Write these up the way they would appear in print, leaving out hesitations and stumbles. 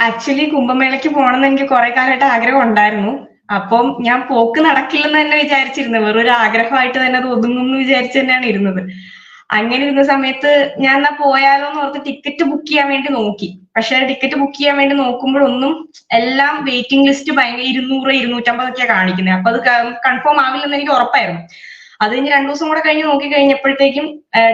Actually കുംഭമേളയ്ക്ക് പോകണമെന്ന് എനിക്ക് കുറെ കാലമായിട്ട് ആഗ്രഹം ഉണ്ടായിരുന്നു. അപ്പം ഞാൻ പോക്ക് നടക്കില്ലെന്ന് തന്നെ വിചാരിച്ചിരുന്നത്, വെറൊരു ആഗ്രഹമായിട്ട് തന്നെ അത് ഒതുങ്ങും എന്ന് വിചാരിച്ചു തന്നെയാണ് ഇരുന്നത്. അങ്ങനെ ഇരുന്ന സമയത്ത് ഞാൻ എന്നാ പോയാലോ എന്ന് ഓർത്ത് ടിക്കറ്റ് ബുക്ക് ചെയ്യാൻ വേണ്ടി നോക്കി. പക്ഷെ ടിക്കറ്റ് ബുക്ക് ചെയ്യാൻ വേണ്ടി നോക്കുമ്പോഴൊന്നും എല്ലാം വെയിറ്റിംഗ് ലിസ്റ്റ് ഭയങ്കര 200, 250 കാണിക്കുന്നത്. അപ്പൊ അത് കൺഫേം ആവില്ലെന്ന് എനിക്ക് ഉറപ്പായിരുന്നു. അത് കഴിഞ്ഞ് 2 ദിവസം കൂടെ കഴിഞ്ഞ് നോക്കി കഴിഞ്ഞപ്പോഴത്തേക്കും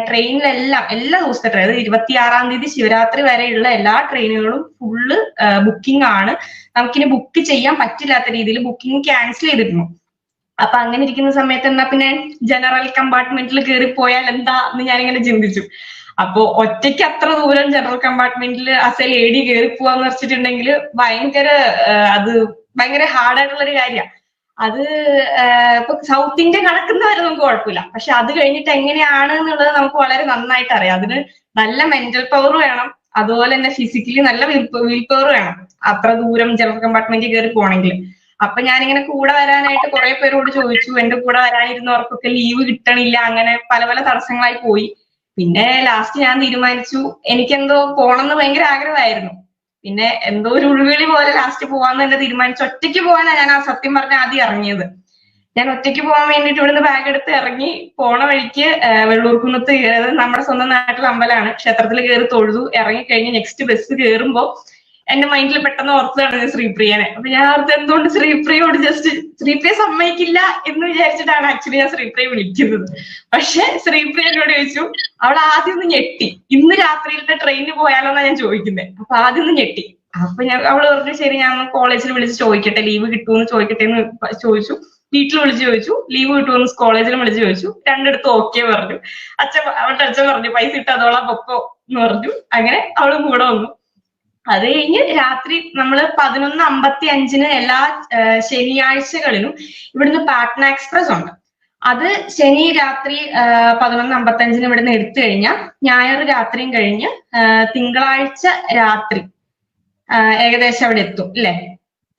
ട്രെയിനിലെല്ലാം എല്ലാ ദിവസത്തെ ട്രെയിൻ, അത് 26-ാം തീയതി ശിവരാത്രി വരെയുള്ള എല്ലാ ട്രെയിനുകളും ഫുള്ള് ബുക്കിംഗ് ആണ്. നമുക്കിനി ബുക്ക് ചെയ്യാൻ പറ്റില്ലാത്ത രീതിയിൽ ബുക്കിംഗ് ക്യാൻസൽ ചെയ്തിരുന്നു. അപ്പൊ അങ്ങനെ ഇരിക്കുന്ന സമയത്ത് എന്നാ പിന്നെ ജനറൽ കമ്പാർട്ട്മെന്റിൽ കയറി പോയാൽ എന്താ എന്ന് ഞാനിങ്ങനെ ചിന്തിച്ചു. അപ്പോ ഒറ്റയ്ക്ക് അത്ര ദൂരം ജനറൽ കമ്പാർട്ട്മെന്റിൽ ആസ് എ ലേഡി കയറി പോവാന്ന് വെച്ചിട്ടുണ്ടെങ്കിൽ അത് ഭയങ്കര ഹാർഡായിട്ടുള്ള ഒരു കാര്യമാണ്. അത് ഇപ്പൊ സൗത്ത് ഇന്ത്യ കണക്കുന്നവരെ നമുക്ക് കുഴപ്പമില്ല. പക്ഷെ അത് കഴിഞ്ഞിട്ട് എങ്ങനെയാണ് എന്നുള്ളത് നമുക്ക് വളരെ നന്നായിട്ട് അറിയാം. അതിന് നല്ല മെന്റൽ പവർ വേണം, അതുപോലെ തന്നെ ഫിസിക്കലി നല്ല വിൽ പവർ വേണം അത്ര ദൂരം ജനറൽ കമ്പാർട്ട്മെന്റിൽ കയറി പോകണമെങ്കിൽ. അപ്പൊ ഞാനിങ്ങനെ കൂടെ വരാനായിട്ട് കുറെ പേരോട് ചോദിച്ചു. എന്റെ കൂടെ വരാനിരുന്നവർക്കൊക്കെ ലീവ് കിട്ടണില്ല. അങ്ങനെ പല പല തടസ്സങ്ങളായി പോയി. പിന്നെ ലാസ്റ്റ് ഞാൻ തീരുമാനിച്ചു, എനിക്കെന്തോ പോണെന്ന് ഭയങ്കര ആഗ്രഹമായിരുന്നു. പിന്നെ എന്തോ ഒരു ഉൾവിളി പോലെ ലാസ്റ്റ് പോവാന്ന് തന്നെ തീരുമാനിച്ചു. ഒറ്റയ്ക്ക് പോകാനാണ് ഞാൻ ആ സത്യം പറഞ്ഞ ആദ്യം ഇറങ്ങിയത്. ഞാൻ ഒറ്റയ്ക്ക് പോകാൻ വേണ്ടിയിട്ട് ഇവിടുന്ന് ബാഗ് എടുത്ത് ഇറങ്ങി. പോണ വഴിക്ക് വെള്ളൂർക്കുന്നത്ത്, അതായത് നമ്മുടെ സ്വന്തം നാട്ടിലെ അമ്പലമാണ്, ക്ഷേത്രത്തിൽ കയറി തൊഴുതു. ഇറങ്ങിക്കഴിഞ്ഞ് നെക്സ്റ്റ് ബസ് കയറുമ്പോ എന്റെ മൈൻഡിൽ പെട്ടെന്ന് ഓർത്തതാണ് ശ്രീപ്രിയനെ. അപ്പൊ ഞാൻ ഓർത്ത് എന്തുകൊണ്ട് ശ്രീപ്രിയോട് ജസ്റ്റ് ശ്രീപ്രിയ സമ്മതിക്കില്ല എന്ന് വിചാരിച്ചിട്ടാണ് ആക്ച്വലി ഞാൻ ശ്രീപ്രിയ വിളിക്കുന്നത്. പക്ഷെ ശ്രീപ്രിയ എന്നോട് ചോദിച്ചു, അവൾ ആദ്യം ഒന്ന് ഞെട്ടി. ഇന്ന് രാത്രിയിലത്തെ ട്രെയിനിന് പോയാലോ എന്നാ ഞാൻ ചോദിക്കുന്നത്. അപ്പൊ ആദ്യം ഒന്ന് ഞെട്ടി. അപ്പൊ അവള് പറഞ്ഞു ശരി, ഞാൻ കോളേജിൽ വിളിച്ച് ചോദിക്കട്ടെ, ലീവ് കിട്ടുമെന്ന് ചോദിക്കട്ടെ എന്ന് ചോദിച്ചു. വീട്ടിൽ വിളിച്ച് ചോദിച്ചു, ലീവ് കിട്ടുമെന്ന് കോളേജിലും വിളിച്ച് ചോദിച്ചു. രണ്ടിടത്തും ഓക്കെ പറഞ്ഞു. അവളുടെ അച്ഛൻ പറഞ്ഞു പൈസ ഇട്ട് അതോളാം പൊക്കോ എന്ന് പറഞ്ഞു. അങ്ങനെ അവള് കൂടെ വന്നു. അത് കഴിഞ്ഞ് രാത്രി നമ്മള് 11:55 എല്ലാ ശനിയാഴ്ചകളിലും ഇവിടുന്ന് പാട്ന എക്സ്പ്രസ് ഉണ്ട്. അത് ശനി രാത്രി 11:55 ഇവിടുന്ന് എടുത്തു കഴിഞ്ഞാൽ ഞായർ രാത്രിയും കഴിഞ്ഞ് തിങ്കളാഴ്ച രാത്രി ഏകദേശം അവിടെ എത്തും അല്ലെ.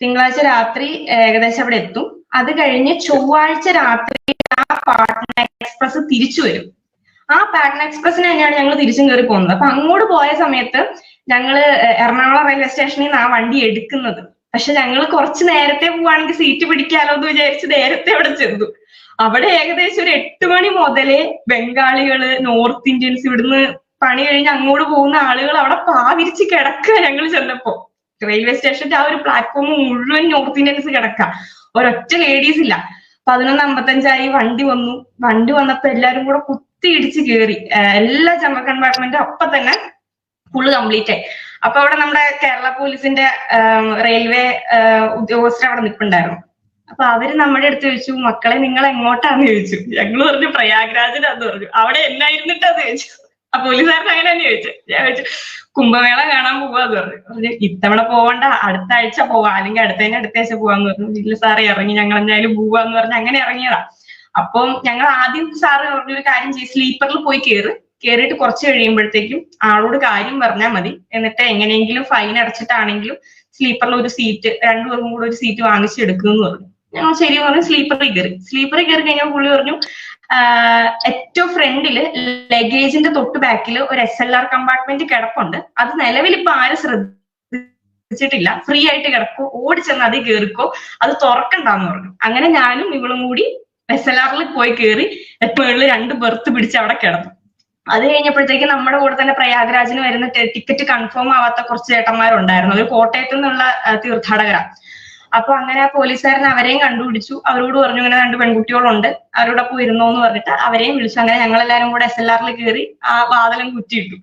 തിങ്കളാഴ്ച രാത്രി ഏകദേശം അവിടെ എത്തും. അത് കഴിഞ്ഞ് ചൊവ്വാഴ്ച രാത്രി ആ പാട്ന എക്സ്പ്രസ് തിരിച്ചു വരും. ആ പാട്ന എക്സ്പ്രസിന് തന്നെയാണ് ഞങ്ങൾ തിരിച്ചും കയറി പോകുന്നത്. അപ്പൊ അങ്ങോട്ട് പോയ സമയത്ത് ഞങ്ങള് എറണാകുളം റെയിൽവേ സ്റ്റേഷനിൽ നിന്ന് ആ വണ്ടി എടുക്കുന്നത്. പക്ഷെ ഞങ്ങൾ കുറച്ച് നേരത്തെ പോവാണെങ്കിൽ സീറ്റ് പിടിക്കാലോ എന്ന് വിചാരിച്ച് നേരത്തെ അവിടെ ചെന്നു. അവിടെ ഏകദേശം ഒരു 8 മണി മുതലേ ബംഗാളികള്, നോർത്ത് ഇന്ത്യൻസ്, ഇവിടുന്ന് പണി കഴിഞ്ഞ് അങ്ങോട്ട് പോകുന്ന ആളുകൾ അവിടെ പാവിരിച്ച് കിടക്കുക. ഞങ്ങൾ ചെന്നപ്പോ റെയിൽവേ സ്റ്റേഷന്റെ ആ ഒരു പ്ലാറ്റ്ഫോം മുഴുവൻ നോർത്ത് ഇന്ത്യൻസ് കിടക്കുക, ഒരൊറ്റ ലേഡീസ് ഇല്ല. 11:55 വണ്ടി വന്നു. വണ്ടി വന്നപ്പോ എല്ലാരും കൂടെ കുത്തി ഇടിച്ച് കയറി. എല്ലാ ജനറൽ കമ്പാർട്ട്മെന്റും അപ്പൊ തന്നെ ഫുള്ള് കംപ്ലീറ്റ് ആയി. അപ്പൊ അവിടെ നമ്മുടെ കേരള പോലീസിന്റെ റെയിൽവേ ഉദ്യോഗസ്ഥർ അവിടെ നിൽപ്പുണ്ടായിരുന്നു. അപ്പൊ അവര് നമ്മുടെ അടുത്ത് ചോദിച്ചു, മക്കളെ നിങ്ങൾ എങ്ങോട്ടാന്ന് ചോദിച്ചു. ഞങ്ങൾ പറഞ്ഞു പ്രയാഗ്രാജിലാന്ന് പറഞ്ഞു. അവിടെ എന്നായിരുന്നിട്ടാന്ന് ചോദിച്ചു. ആ പോലീസുകാരൻ അങ്ങനെ തന്നെ ചോദിച്ചു. ഞാൻ ചോദിച്ചു കുംഭമേള കാണാൻ പോവാന്ന് പറഞ്ഞു. ഇത്തവണ പോവണ്ട, അടുത്ത ആഴ്ച പോവാ, അല്ലെങ്കിൽ അടുത്താഴ്ച പോവാന്ന് പറഞ്ഞു. ഇല്ല സാറേ ഇറങ്ങി, ഞങ്ങൾ എന്തായാലും പോവാന്ന് പറഞ്ഞ് അങ്ങനെ ഇറങ്ങിയതാ. അപ്പം ഞങ്ങൾ ആദ്യം സാറ് പറഞ്ഞൊരു കാര്യം ചെയ്യും, സ്ലീപ്പറിൽ പോയി കയറിയിട്ട് കുറച്ച് കഴിയുമ്പോഴത്തേക്കും ആളോട് കാര്യം പറഞ്ഞാൽ മതി, എന്നിട്ട് എങ്ങനെയെങ്കിലും ഫൈൻ അടച്ചിട്ടാണെങ്കിലും സ്ലീപ്പറിൽ ഒരു സീറ്റ്, 2 പേർക്കും കൂടെ ഒരു സീറ്റ് വാങ്ങിച്ചെടുക്കുമെന്ന് പറഞ്ഞു. ഞങ്ങൾ ശരി പറഞ്ഞു. സ്ലീപ്പറിൽ കയറി കഴിഞ്ഞാൽ പുള്ളി പറഞ്ഞു ഏറ്റവും ഫ്രണ്ടില് ലഗേജിന്റെ തൊട്ട് ബാക്കിൽ ഒരു SLR കമ്പാർട്ട്മെന്റ് കിടപ്പുണ്ട്. അത് നിലവിൽ ഇപ്പൊ ആരും ശ്രദ്ധിച്ചിട്ടില്ല, ഫ്രീ ആയിട്ട് കിടക്കോ, ഓടിച്ചെന്ന് അതിൽ കയറിക്കോ, അത് തുറക്കണ്ടെന്ന് പറഞ്ഞു. അങ്ങനെ ഞാനും ഇവളും കൂടി SLRൽ പോയി കയറി മുകളിൽ 2 ബെർത്ത് പിടിച്ച് അവിടെ കിടന്നു. അത് കഴിഞ്ഞപ്പോഴത്തേക്ക് നമ്മുടെ കൂടെ തന്നെ പ്രയാഗ്രാജിന് വരുന്ന ടിക്കറ്റ് കൺഫേം ആവാത്ത കുറച്ച് ചേട്ടന്മാരുണ്ടായിരുന്നു. ഒരു കോട്ടയത്തു നിന്നുള്ള തീർത്ഥാടകരാണ്. അപ്പൊ അങ്ങനെ ആ പോലീസുകാരൻ അവരെയും കണ്ടുപിടിച്ചു. അവരോട് പറഞ്ഞു ഇങ്ങനെ 2 പെൺകുട്ടികളുണ്ട്, അവരോട് പോയി ഇരുന്നോന്ന് പറഞ്ഞിട്ട് അവരെയും വിളിച്ചു. അങ്ങനെ ഞങ്ങളെല്ലാരും കൂടെ SLRൽ കയറി ആ വാതിലും കുറ്റിയിട്ടു.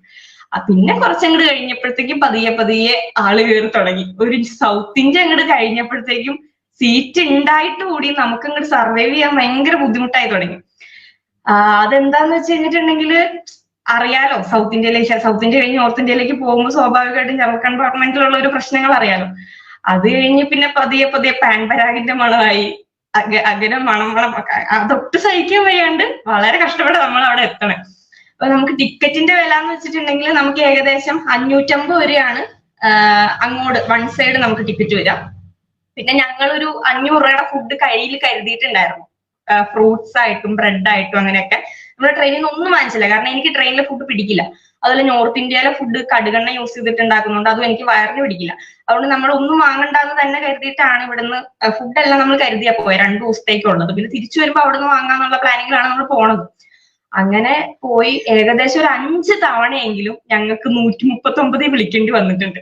പിന്നെ കുറച്ചങ്ങോട്ട് കഴിഞ്ഞപ്പോഴത്തേക്കും പതിയെ ആള് കയറി തുടങ്ങി. ഒരു സൗത്ത് ഇന്ത്യ അങ്ങോട്ട് കഴിഞ്ഞപ്പോഴത്തേക്കും സീറ്റ് ഉണ്ടായിട്ട് കൂടി നമുക്ക് അങ്ങോട്ട് സർവൈവ് ചെയ്യാൻ ഭയങ്കര ബുദ്ധിമുട്ടായി തുടങ്ങി. അതെന്താന്ന് വെച്ച് കഴിഞ്ഞിട്ടുണ്ടെങ്കിൽ അറിയാലോ, സൗത്ത് ഇന്ത്യ കഴിഞ്ഞ് നോർത്ത് ഇന്ത്യയിലേക്ക് പോകുമ്പോൾ സ്വാഭാവികമായിട്ടും ജനറൽ കമ്പാർട്ട്മെന്റിലുള്ള ഒരു പ്രശ്നങ്ങൾ അറിയാലോ. അത് കഴിഞ്ഞ് പിന്നെ പതിയെ പാൻപരാഗിന്റെ മണമായി, അങ്ങനെ മണം അതൊട്ട് സഹിക്കാൻ വയ്യാണ്ട് വളരെ കഷ്ടപ്പെട്ട് നമ്മൾ അവിടെ എത്തണേ. അപ്പൊ നമുക്ക് ടിക്കറ്റിന്റെ വില എന്ന് വെച്ചിട്ടുണ്ടെങ്കിൽ നമുക്ക് ഏകദേശം 550 വരെയാണ് അങ്ങോട്ട് വൺ സൈഡ് നമുക്ക് ടിക്കറ്റ് വരാം. പിന്നെ ഞങ്ങളൊരു 500 രൂപയുടെ ഫുഡ് കയ്യിൽ കരുതിയിട്ടുണ്ടായിരുന്നു. ഫ്രൂട്ട്സ് ആയിട്ടും ബ്രെഡ് ആയിട്ടും അങ്ങനെയൊക്കെ നമ്മുടെ ട്രെയിനിൽ നിന്ന് ഒന്നും വാങ്ങിച്ചില്ല. കാരണം എനിക്ക് ട്രെയിനിലെ ഫുഡ് പിടിക്കില്ല. അതുപോലെ നോർത്ത് ഇന്ത്യയിലെ ഫുഡ് കടുകെണ്ണ യൂസ് ചെയ്തിട്ട് ഉണ്ടാക്കുന്നുണ്ട്, അതും എനിക്ക് വയറിന് പിടിക്കില്ല. അതുകൊണ്ട് നമ്മൾ ഒന്നും വാങ്ങണ്ടെന്ന് തന്നെ കരുതിയിട്ടാണ് ഇവിടുന്ന് ഫുഡെല്ലാം നമ്മൾ കരുതിയാ പോയത് 2 ദിവസത്തേക്കുള്ളത്. പിന്നെ തിരിച്ചു വരുമ്പോൾ അവിടുന്ന് വാങ്ങാന്നുള്ള പ്ലാനിങ്ങിലാണ് നമ്മൾ പോണത്. അങ്ങനെ പോയി ഏകദേശം ഒരു 5 തവണയെങ്കിലും ഞങ്ങൾക്ക് 139 വിളിക്കേണ്ടി വന്നിട്ടുണ്ട്.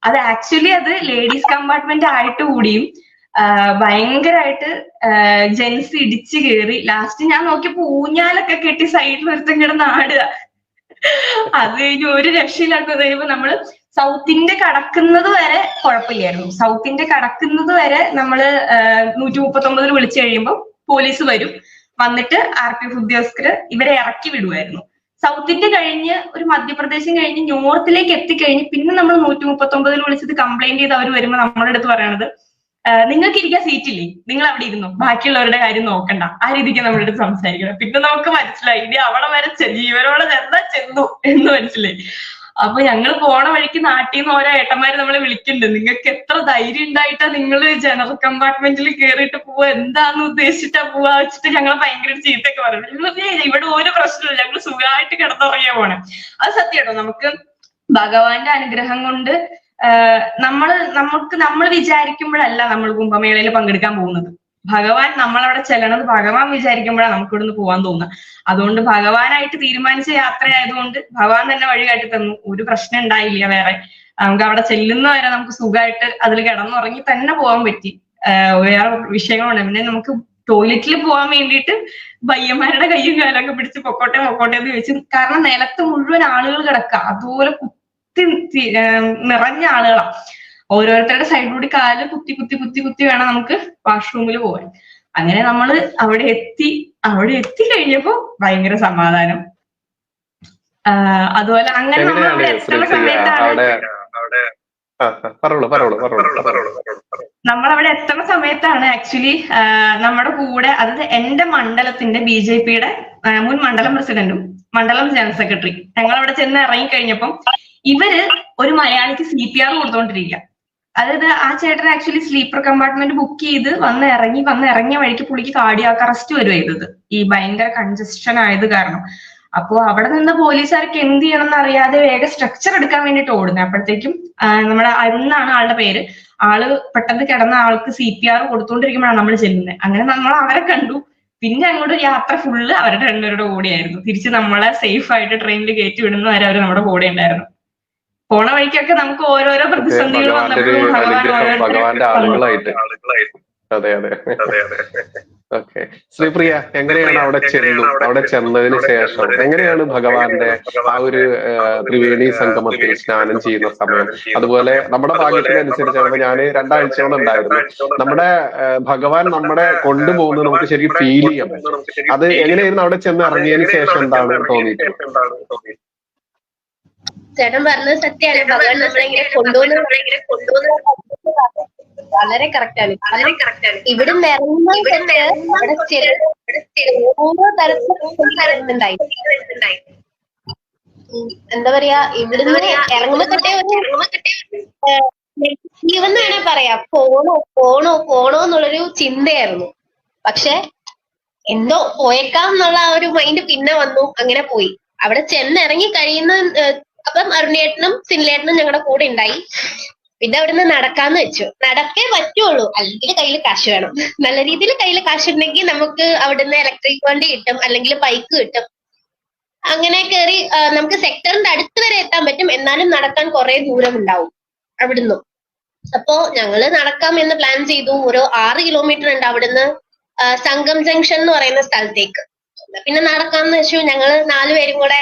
അത് ആക്ച്വലി അത് ലേഡീസ് കമ്പാർട്ട്മെന്റ് ആയിട്ട് കൂടിയും ഭയങ്കരമായിട്ട് ജെൻസ് ഇടിച്ചു കയറി. ലാസ്റ്റ് ഞാൻ നോക്കിയപ്പോ ഊഞ്ഞാലൊക്കെ കെട്ടി സൈഡിൽ ഒരുത്തം കിടന്ന് ആടുക. അത് കഴിഞ്ഞ് ഒരു രക്ഷയില്ലാത്ത കഴിയുമ്പോ നമ്മള് സൗത്ത് ഇന്ത്യ കടക്കുന്നത് വരെ കുഴപ്പമില്ലായിരുന്നു. സൗത്ത് ഇന്ത്യ കടക്കുന്നത് വരെ നമ്മള് 139 വിളിച്ചു കഴിയുമ്പോൾ പോലീസ് വരും, വന്നിട്ട് RPF ഉദ്യോഗസ്ഥര് ഇവരെ ഇറക്കി വിടുമായിരുന്നു. സൗത്ത് ഇന്ത്യ കഴിഞ്ഞ് ഒരു മധ്യപ്രദേശം കഴിഞ്ഞ് നോർത്തിലേക്ക് എത്തിക്കഴിഞ്ഞ് പിന്നെ നമ്മൾ 139 വിളിച്ചത് കംപ്ലൈന്റ് ചെയ്ത് അവർ വരുമ്പോൾ നമ്മുടെ അടുത്ത് പറയണത് നിങ്ങൾക്ക് ഇരിക്കാൻ സീറ്റില്ലേ, നിങ്ങൾ അവിടെ ഇരുന്നു, ബാക്കിയുള്ളവരുടെ കാര്യം നോക്കണ്ട, ആ രീതിക്ക് നമ്മുടെ അടുത്ത് സംസാരിക്കണം. പിന്നെ നമുക്ക് മനസ്സിലായി ഇനി അവിടെ വരെ ജീവനോടെ ചെന്നു എന്ന് മനസ്സിലായി. അപ്പൊ ഞങ്ങൾ പോണ വഴിക്ക് നാട്ടിൽ നിന്ന് ഓരോ ഏട്ടന്മാര് നമ്മളെ വിളിക്കുന്നുണ്ട്, നിങ്ങൾക്ക് എത്ര ധൈര്യം ഉണ്ടായിട്ടാ നിങ്ങൾ ജനറൽ കമ്പാർട്ട്മെന്റിൽ കയറിയിട്ട് പോവാ, എന്താന്ന് ഉദ്ദേശിച്ചിട്ടാ പോവാ വെച്ചിട്ട് ഞങ്ങൾ ഭയങ്കര ചീത്തൊക്കെ പറഞ്ഞു. ഇവിടെ ഒരു പ്രശ്നമില്ല, ഞങ്ങൾ സുഖമായിട്ട് കിടന്നുറങ്ങിയാ പോണേ. അത് സത്യം കേട്ടോ. നമുക്ക് ഭഗവാന്റെ അനുഗ്രഹം കൊണ്ട് നമ്മൾ വിചാരിക്കുമ്പോഴല്ല നമ്മൾ കുംഭമേളയിൽ പങ്കെടുക്കാൻ പോകുന്നത്. ഭഗവാൻ നമ്മളവിടെ ചെല്ലണത് ഭഗവാൻ വിചാരിക്കുമ്പോഴാണ് നമുക്ക് ഇവിടുന്ന് പോകാൻ തോന്നുക. അതുകൊണ്ട് ഭഗവാനായിട്ട് തീരുമാനിച്ച യാത്രയായതുകൊണ്ട് ഭഗവാൻ തന്നെ വഴി കാട്ടി തന്നു. ഒരു പ്രശ്നം ഉണ്ടായില്ല. വേറെ നമുക്ക് അവിടെ ചെല്ലുന്ന വരെ നമുക്ക് സുഖമായിട്ട് അതിൽ കിടന്നുറങ്ങി തന്നെ പോകാൻ പറ്റി. വേറെ വിഷയങ്ങളുണ്ട്. പിന്നെ നമുക്ക് ടോയ്ലറ്റിൽ പോകാൻ വേണ്ടിയിട്ട് പയ്യന്മാരുടെ കയ്യും കാലൊക്കെ പിടിച്ച് പൊക്കോട്ടെ എന്ന് ചോദിച്ചു. കാരണം നിലത്ത് മുഴുവൻ ആളുകൾ കിടക്കുക, അതുപോലെ നിറഞ്ഞ ആളുകളാണ്. ഓരോരുത്തരുടെ സൈഡിലൂടെ കാല് കുത്തി വേണം നമുക്ക് വാഷ്റൂമിൽ പോകാൻ. അങ്ങനെ നമ്മൾ അവിടെ എത്തി കഴിഞ്ഞപ്പോ ഭയങ്കര സമാധാനം. അതുപോലെ അങ്ങനെ നമ്മൾ അവിടെ എത്തുന്ന സമയത്താണ് ആക്ച്വലി നമ്മുടെ കൂടെ, അതായത് എന്റെ മണ്ഡലത്തിന്റെ BJPയുടെ മുൻ മണ്ഡലം പ്രസിഡന്റും മണ്ഡലം ജനറൽ സെക്രട്ടറി ഞങ്ങൾ അവിടെ ചെന്ന് ഇറങ്ങിക്കഴിഞ്ഞപ്പം ഇവര് ഒരു മലയാളിക്ക് CPR കൊടുത്തോണ്ടിരിക്കുക. അതായത് ആ ചേട്ടൻ ആക്ച്വലി സ്ലീപ്പർ കമ്പാർട്ട്മെന്റ് ബുക്ക് ചെയ്ത് വന്നിറങ്ങിയ വഴിക്ക് പുള്ളിക്ക് കാർഡിയാക് അറസ്റ്റ് വരുക ചെയ്തത്, ഈ ഭയങ്കര കൺജസ്റ്റൻ ആയത് കാരണം. അപ്പോ അവിടെ നിന്ന് പോലീസുകാർക്ക് എന്ത് ചെയ്യണം എന്ന് അറിയാതെ വേഗം സ്ട്രക്ചർ എടുക്കാൻ വേണ്ടിയിട്ട് ഓടുന്നത്. അപ്പോഴത്തേക്കും നമ്മുടെ അരുൺ എന്നാണ് ആളുടെ പേര്, ആള് പെട്ടെന്ന് കിടന്ന ആൾക്ക് CPR കൊടുത്തോണ്ടിരിക്കുമ്പോഴാണ് നമ്മൾ ചെല്ലുന്നത്. അങ്ങനെ നമ്മൾ അവരെ കണ്ടു. പിന്നെ അങ്ങോട്ട് യാത്ര ഫുള്ള് അവരുടെ രണ്ടുപേരുടെ കൂടെയായിരുന്നു. തിരിച്ച് നമ്മളെ സേഫ് ആയിട്ട് ട്രെയിനിൽ കയറ്റി വിടുന്ന വരെ അവർ നമ്മുടെ കൂടെ ഉണ്ടായിരുന്നു. പോണ വഴിക്കൊക്കെ നമുക്ക് ഓരോരോ പ്രതിസന്ധികൾ വന്നപ്പോഴും ഭഗവാന്റെ ആളുകളായിട്ട്. അതെ. ഓക്കെ, ശ്രീപ്രിയ, എങ്ങനെയാണ് അവിടെ ചെന്നതിന് ശേഷം എങ്ങനെയാണ് ഭഗവാന്റെ ആ ഒരു ത്രിവേണി സംഗമത്തിൽ സ്നാനം ചെയ്യുന്ന സമയം? അതുപോലെ നമ്മുടെ ഭാഗ്യത്തിനനുസരിച്ചാണ്, ഞാൻ 2 ആഴ്ചയോളം ഉണ്ടായിരുന്നു. നമ്മുടെ ഭഗവാൻ നമ്മളെ കൊണ്ടുപോകുന്നത് നമുക്ക് ശരിക്കും ഫീൽ ചെയ്യാൻ പറ്റും. അത് എങ്ങനെയായിരുന്നു അവിടെ ചെന്ന് ഇറങ്ങിയതിന് ശേഷം എന്താണ് തോന്നിയിട്ടുള്ളത്? ചേട്ടൻ പറഞ്ഞത് സത്യമാണ്. ഭഗവാൻ നമ്മളിങ്ങനെ കൊണ്ടുപോകുന്ന വളരെ കറക്റ്റാണ്. ഇവിടുന്ന് ഇറങ്ങുന്നുണ്ടായി. എന്താ പറയാ, ഇവിടുന്ന് ഇറങ്ങുമ്പോ തൊട്ടേ ജീവെന്ന് വേണേ പറയാ, പോണോ എന്നുള്ളൊരു ചിന്തയായിരുന്നു. പക്ഷെ എന്തോ പോയേക്കാം എന്നുള്ള ആ ഒരു മൈൻഡ് പിന്നെ വന്നു. അങ്ങനെ പോയി. അവിടെ ചെന്നിറങ്ങി കഴിയുന്ന അപ്പം അരുണേട്ടനും സിനിലേട്ടനും ഞങ്ങളുടെ കൂടെ ഉണ്ടായി. പിന്നെ അവിടുന്ന് നടക്കാന്ന് വെച്ചു. നടക്കേ പറ്റുള്ളൂ, അല്ലെങ്കിൽ കയ്യിൽ കാശ് വേണം. നല്ല രീതിയിൽ കയ്യിൽ കാശ് ഉണ്ടെങ്കിൽ നമുക്ക് അവിടുന്ന് ഇലക്ട്രിക് വണ്ടി കിട്ടും, അല്ലെങ്കിൽ ബൈക്ക് കിട്ടും. അങ്ങനെ കയറി നമുക്ക് സെക്ടറിന്റെ അടുത്ത് വരെ എത്താൻ പറ്റും. എന്നാലും നടക്കാൻ കുറെ ദൂരം ഉണ്ടാവും അവിടുന്ന്. അപ്പോ ഞങ്ങള് നടക്കാം എന്ന് പ്ലാൻ ചെയ്തു. ഒരു 6 കിലോമീറ്റർ ഉണ്ട് അവിടുന്ന് സംഗം ജംഗ്ഷൻ എന്ന് പറയുന്ന സ്ഥലത്തേക്ക്. പിന്നെ നടക്കാന്ന് വെച്ചു. ഞങ്ങള് 4 പേരും കൂടെ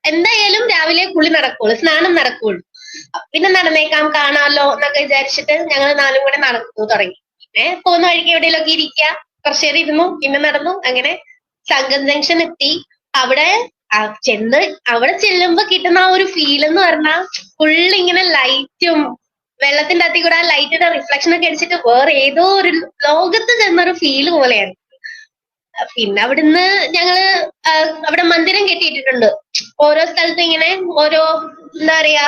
എന്തായാലും രാവിലെ കുളി നടക്കുള്ളൂ, സ്നാനം നടക്കുള്ളൂ. പിന്നെ നടന്നേക്കാം, കാണാമല്ലോ എന്നൊക്കെ വിചാരിച്ചിട്ട് ഞങ്ങൾ 4 കൂടെ നടന്നു തുടങ്ങി. പിന്നെ പോകുന്ന വഴിക്ക് എവിടെയെങ്കിലൊക്കെ ഇരിക്കുക, കുറച്ചു നേരം ഇരുന്നു, പിന്നെ നടന്നു. അങ്ങനെ സംഗം ജംഗ്ഷൻ എത്തി. അവിടെ ചെല്ലുമ്പോ കിട്ടുന്ന ആ ഒരു ഫീൽ എന്ന് പറഞ്ഞാൽ ഫുള്ള് ഇങ്ങനെ ലൈറ്റും വെള്ളത്തിന്റെ അകത്തേക്ക് കൂടെ ആ ലൈറ്റിന്റെ റിഫ്ലക്ഷൻ ഒക്കെ അടിച്ചിട്ട് വേറെ ഏതോ ഒരു ലോകത്ത് ചെന്നൊരു ഫീല് പോലെയാണ്. പിന്നെ അവിടുന്ന് ഞങ്ങള് അവിടെ മന്ദിരം കെട്ടിയിട്ടിട്ടുണ്ട്. ഓരോ സ്ഥലത്തും ഇങ്ങനെ ഓരോ എന്താ പറയാ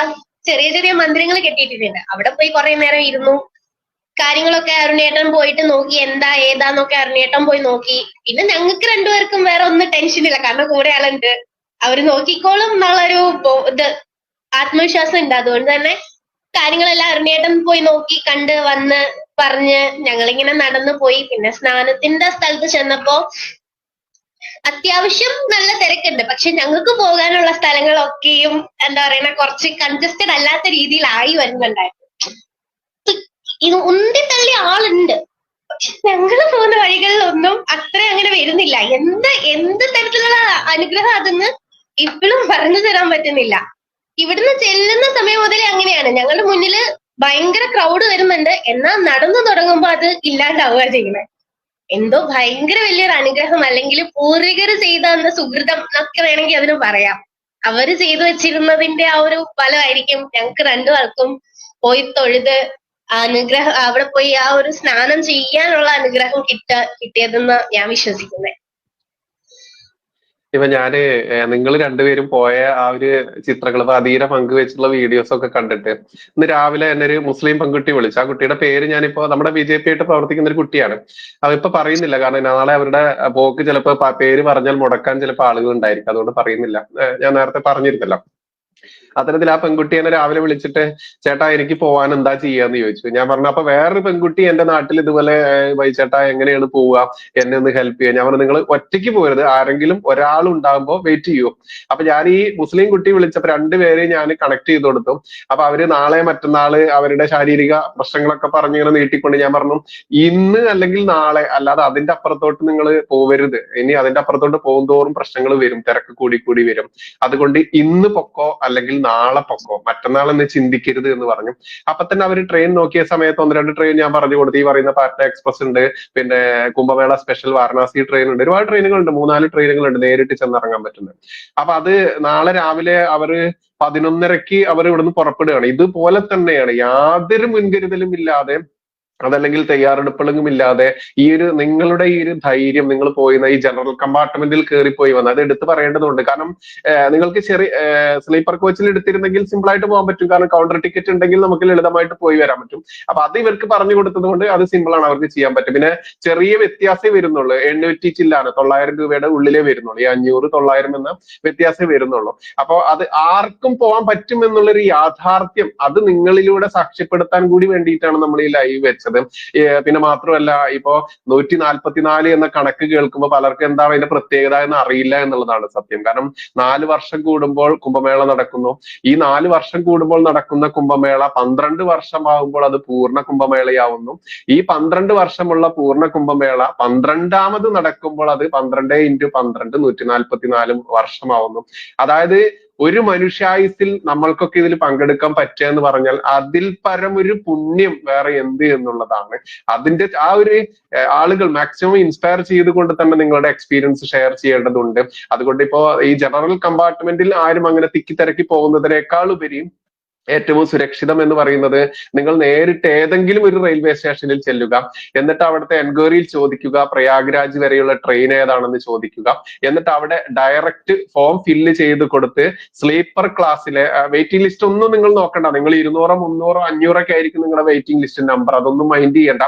ചെറിയ ചെറിയ മന്ദിരങ്ങൾ കെട്ടിയിട്ടിട്ടുണ്ട്. അവിടെ പോയി കുറെ നേരം ഇരുന്നു. കാര്യങ്ങളൊക്കെ അരുണേട്ടൻ പോയിട്ട് നോക്കി, എന്താ ഏതാന്നൊക്കെ അരുണേട്ടൻ പോയി നോക്കി. പിന്നെ ഞങ്ങൾക്ക് രണ്ടുപേർക്കും വേറെ ഒന്നും ടെൻഷനില്ല, കാരണം കൂടെ ആളുണ്ട്, അവര് നോക്കിക്കോളും എന്നുള്ളൊരു ഇത് ആത്മവിശ്വാസം ഉണ്ട്. അതുകൊണ്ട് തന്നെ കാര്യങ്ങളെല്ലാം അരുണേട്ടൻ പോയി നോക്കി കണ്ട് വന്ന് പറഞ്ഞ് ഞങ്ങളിങ്ങനെ നടന്നു പോയി. പിന്നെ സ്നാനത്തിന്റെ സ്ഥലത്ത് ചെന്നപ്പോ അത്യാവശ്യം നല്ല തിരക്കുണ്ട്. പക്ഷെ ഞങ്ങൾക്ക് പോകാനുള്ള സ്ഥലങ്ങളൊക്കെയും എന്താ പറയുക കുറച്ച് കൺജസ്റ്റഡ് അല്ലാത്ത രീതിയിലായി വരുന്നുണ്ടായിരുന്നു. ഇത് ഉന്തി തള്ളി ആളുണ്ട്, പക്ഷെ ഞങ്ങള് പോകുന്ന വഴികളിലൊന്നും അത്ര അങ്ങനെ വരുന്നില്ല. എന്ത് തരത്തിലുള്ള അനുഗ്രഹം അതെന്ന് ഇപ്പോഴും പറഞ്ഞു തരാൻ പറ്റുന്നില്ല. ഇവിടുന്ന് ചെല്ലുന്ന സമയം മുതലേ അങ്ങനെയാണ്. ഞങ്ങളുടെ മുന്നില് ഭയങ്കര ക്രൗഡ് വരുന്നുണ്ട്, എന്നാൽ നടന്നു തുടങ്ങുമ്പോ അത് ഇല്ലാണ്ടാവുക ചെയ്യുന്നത്. എന്തോ ഭയങ്കര വലിയൊരു അനുഗ്രഹം, അല്ലെങ്കിൽ പൂർവികര് ചെയ്ത അന്ന് സുഹൃതം എന്നൊക്കെ വേണമെങ്കിൽ അതിന് പറയാം. അവര് ചെയ്തു വെച്ചിരുന്നതിന്റെ ആ ഒരു ഫലമായിരിക്കും ഞങ്ങൾക്ക് രണ്ടുപേർക്കും പോയി തൊഴുത് അനുഗ്രഹം അവിടെ പോയി ആ ഒരു സ്നാനം ചെയ്യാനുള്ള അനുഗ്രഹം കിട്ടിയതെന്ന് ഞാൻ വിശ്വസിക്കുന്നത്. ഇപ്പൊ ഞാന് നിങ്ങൾ രണ്ടുപേരും പോയ ആ ഒരു ചിത്രങ്ങൾ അധീന പങ്കുവെച്ചിട്ടുള്ള വീഡിയോസ് ഒക്കെ കണ്ടിട്ട് ഇന്ന് രാവിലെ എന്നെ ഒരു മുസ്ലിം പെൺകുട്ടി വിളിച്ചു. ആ കുട്ടിയുടെ പേര് ഞാനിപ്പോ നമ്മുടെ BJP ആയിട്ട് പ്രവർത്തിക്കുന്ന ഒരു കുട്ടിയാണ്. ഇപ്പൊ പറയുന്നില്ല, കാരണം നാളെ അവരുടെ പോക്ക് ചിലപ്പോ പേര് പറഞ്ഞാൽ മുടക്കാൻ ചിലപ്പോൾ ആളുകൾ ഉണ്ടായിരിക്കും, അതുകൊണ്ട് പറയുന്നില്ല. ഞാൻ നേരത്തെ പറഞ്ഞിരുന്നല്ലോ. അത്തരത്തിൽ ആ പെൺകുട്ടി എന്നെ രാവിലെ വിളിച്ചിട്ട് ചേട്ടാ എനിക്ക് പോവാൻ എന്താ ചെയ്യാന്ന് ചോദിച്ചു. ഞാൻ പറഞ്ഞു അപ്പൊ വേറൊരു പെൺകുട്ടി എന്റെ നാട്ടിൽ ഇതുപോലെ ചേട്ടാ എങ്ങനെയാണ് പോവുക, എന്നെ ഒന്ന് ഹെൽപ്പ് ചെയ്യുക. ഞാൻ പറഞ്ഞു നിങ്ങൾ ഒറ്റയ്ക്ക് പോരുത്, ആരെങ്കിലും ഒരാൾ ഉണ്ടാകുമ്പോൾ വെയിറ്റ് ചെയ്യൂ. അപ്പൊ ഞാൻ ഈ മുസ്ലിം കുട്ടി വിളിച്ചപ്പോ രണ്ടുപേരെയും ഞാൻ കണക്ട് ചെയ്ത് കൊടുത്തു. അപ്പൊ അവര് നാളെ മറ്റന്നാള് അവരുടെ ശാരീരിക പ്രശ്നങ്ങളൊക്കെ പറഞ്ഞിങ്ങനെ നീട്ടിക്കൊണ്ട് ഞാൻ പറഞ്ഞു ഇന്ന് അല്ലെങ്കിൽ നാളെ, അല്ലാതെ അതിന്റെ അപ്പുറത്തോട്ട് നിങ്ങൾ പോവരുത്. ഇനി അതിന്റെ അപ്പുറത്തോട്ട് പോകുന്തോറും പ്രശ്നങ്ങൾ വരും, തിരക്ക് കൂടി വരും. അതുകൊണ്ട് ഇന്ന് പൊക്കോ അല്ലെങ്കിൽ നാളെ പൊക്കോ, മറ്റന്നാൾ എന്ന് ചിന്തിക്കരുത് എന്ന് പറഞ്ഞു. അപ്പൊ തന്നെ അവർ ട്രെയിൻ നോക്കിയ സമയത്ത് 1-2 ട്രെയിൻ ഞാൻ പറഞ്ഞു കൊടുത്തു. ഈ പറയുന്ന പാറ്റ്ന എക്സ്പ്രസ് ഉണ്ട്, പിന്നെ കുംഭമേള സ്പെഷ്യൽ വാരണാസി ട്രെയിൻ ഉണ്ട്, ഒരുപാട് ട്രെയിനുകളുണ്ട്, 3-4 ട്രെയിനുകളുണ്ട് നേരിട്ട് ചെന്നിറങ്ങാൻ പറ്റുന്നത്. അപ്പൊ അത് നാളെ രാവിലെ അവര് 11:30 അവർ ഇവിടുന്ന് പുറപ്പെടുകയാണ്. ഇതുപോലെ തന്നെയാണ്, യാതൊരു മുൻകരുതലും ഇല്ലാതെ അതല്ലെങ്കിൽ തയ്യാറെടുപ്പുകളും ഇല്ലാതെ ഈ ഒരു നിങ്ങളുടെ ഈ ഒരു ധൈര്യം, നിങ്ങൾ പോയിരുന്ന ഈ ജനറൽ കമ്പാർട്ട്മെന്റിൽ കയറിപ്പോയി വന്നത് അത് എടുത്തു പറയേണ്ടതുണ്ട്. കാരണം നിങ്ങൾക്ക് ചെറിയ സ്ലീപ്പർ കോച്ചിൽ എടുത്തിരുന്നെങ്കിൽ സിമ്പിൾ ആയിട്ട് പോകാൻ പറ്റും, കാരണം കൗണ്ടർ ടിക്കറ്റ് ഉണ്ടെങ്കിൽ നമുക്ക് ലളിതമായിട്ട് പോയി വരാൻ പറ്റും. അപ്പൊ അത് ഇവർക്ക് പറഞ്ഞു കൊടുത്തത് കൊണ്ട് അത് സിമ്പിൾ ആണ്, അവർക്ക് ചെയ്യാൻ പറ്റും. പിന്നെ ചെറിയ വ്യത്യാസമേ വരുന്നുള്ളൂ, 800 ചില്ലാണ്, 900 രൂപയുടെ ഉള്ളിലേ വരുന്നുള്ളൂ. ഈ 500-900 എന്ന വ്യത്യാസമേ വരുന്നുള്ളൂ. അപ്പൊ അത് ആർക്കും പോകാൻ പറ്റും എന്നുള്ളൊരു യാഥാർത്ഥ്യം അത് നിങ്ങളിലൂടെ സാക്ഷ്യപ്പെടുത്താൻ കൂടി വേണ്ടിയിട്ടാണ് നമ്മൾ ഈ ലൈവ് വെച്ചത്. പിന്നെ മാത്രമല്ല, ഇപ്പോ 144 എന്ന കണക്ക് കേൾക്കുമ്പോൾ പലർക്കും എന്താണ് അതിന്റെ പ്രത്യേകത എന്ന് അറിയില്ല എന്നുള്ളതാണ് സത്യം. കാരണം 4 വർഷം കൂടുമ്പോൾ കുംഭമേള നടക്കുന്നു. ഈ 4 വർഷം കൂടുമ്പോൾ നടക്കുന്ന കുംഭമേള 12 വർഷമാകുമ്പോൾ അത് പൂർണ്ണ കുംഭമേളയാവുന്നു. ഈ 12 വർഷമുള്ള പൂർണ്ണ കുംഭമേള 12ാമത് നടക്കുമ്പോൾ അത് 12 × 12 144 വർഷമാവുന്നു. അതായത് ഒരു മനുഷ്യായുസിൽ നമ്മൾക്കൊക്കെ ഇതിൽ പങ്കെടുക്കാൻ പറ്റുക എന്ന് പറഞ്ഞാൽ അതിൽ പരം ഒരു പുണ്യം വേറെ എന്ത് എന്നുള്ളതാണ്. അതിന്റെ ആ ഒരു ആളുകൾ മാക്സിമം ഇൻസ്പയർ ചെയ്തുകൊണ്ട് തന്നെ നിങ്ങളുടെ എക്സ്പീരിയൻസ് ഷെയർ ചെയ്യേണ്ടതുണ്ട്. അതുകൊണ്ട് ഇപ്പോ ഈ ജനറൽ കമ്പാർട്ട്മെന്റിൽ ആരും അങ്ങനെ തിക്കിത്തിരക്കി പോകുന്നതിനേക്കാൾ ഉപരി ഏറ്റവും സുരക്ഷിതം എന്ന് പറയുന്നത് നിങ്ങൾ നേരിട്ട് ഏതെങ്കിലും ഒരു റെയിൽവേ സ്റ്റേഷനിൽ ചെല്ലുക, എന്നിട്ട് അവിടുത്തെ എൻക്വയറിയിൽ ചോദിക്കുക പ്രയാഗ്രാജ് വരെയുള്ള ട്രെയിൻ ഏതാണെന്ന് ചോദിക്കുക. എന്നിട്ട് അവിടെ ഡയറക്റ്റ് ഫോം ഫില്ല് ചെയ്ത് കൊടുത്ത് സ്ലീപ്പർ ക്ലാസ്സിലെ വെയിറ്റിംഗ് ലിസ്റ്റ് ഒന്നും നിങ്ങൾ നോക്കണ്ട. നിങ്ങൾ 200, 300, 500 ഒക്കെ ആയിരിക്കും നിങ്ങളുടെ വെയിറ്റിംഗ് ലിസ്റ്റ് നമ്പർ, അതൊന്നും മൈൻഡ് ചെയ്യണ്ട.